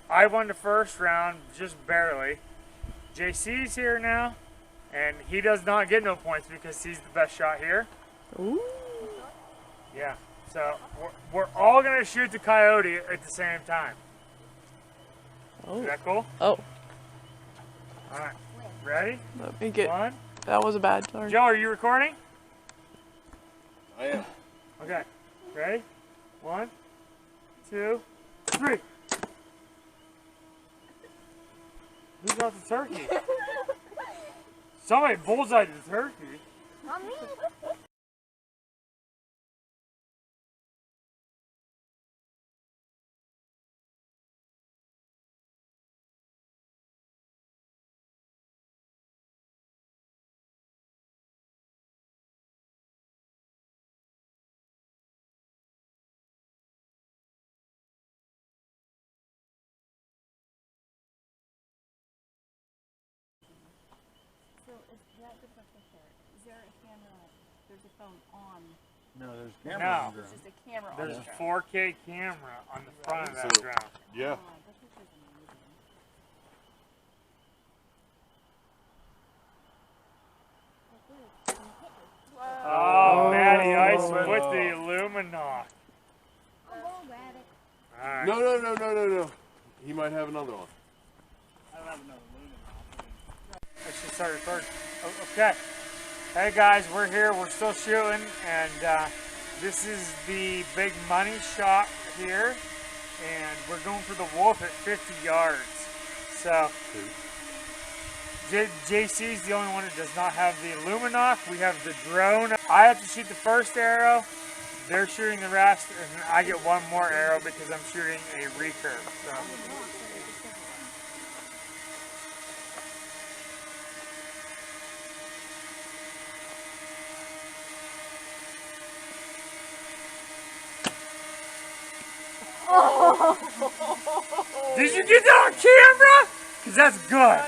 I won the first round, just barely. JC's here now, and he does not get no points because he's the best shot here. Ooh. Yeah, so we're all going to shoot the coyote at the same time. Oh. Is that cool? Oh. All right, ready? Let me get. One. That was a bad start. Joe, are you recording? I am. Okay, ready? 1, 2, 3. Who got the turkey? Somebody bullseyed the turkey. Not me. So is that the picture? Is there a camera? There's a phone on. No, there's camera No. on the There's ground. just a camera There's on a the 4K camera on the front of that So- drone. Yeah. Oh, that picture's amazing. Oh, Matty Ice Oh. with the Illuminati. All right. No. He might have another one. I should start recording. Oh, okay. Hey guys, we're here. We're still shooting, and this is the big money shot here, and we're going for the wolf at 50 yards. So JC's the only one that does not have the Illuminati. We have the drone. I have to shoot the first arrow. They're shooting the rest, and I get one more arrow because I'm shooting a recurve. So. Did you get that on camera? Because that's good.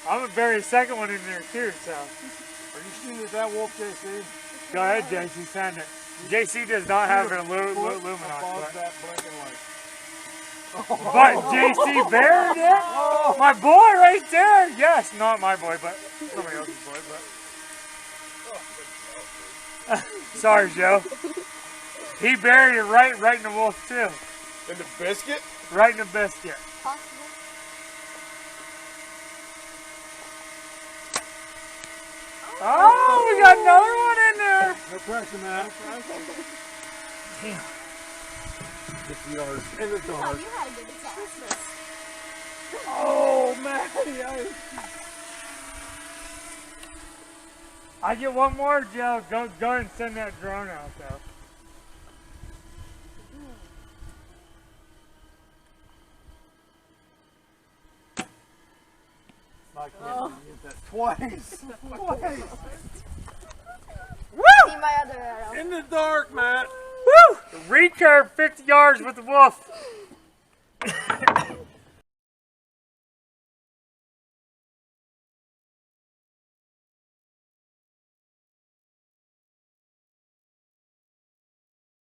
I'm going to bury a second one in there too, so. Are you shooting at that wolf, JC? Go ahead, JC, send it. JC does not have an Illuminati, Above that blinking light. but JC buried it. My boy right there. Yes, not my boy, but somebody else's boy, but. Sorry, Joe. He buried it right in the wolf too. In the biscuit? Right in the biscuit. Oh, we got another one in there. No pressure, man. Damn. 50 yards in the dark. You had a good Christmas. Oh, Matty. I get one more, Joe. Go and send that drone out though. I can't use that twice. Woo! See my other arrow. In the dark, Matt. Woo! Recurve 50 yards with the wolf.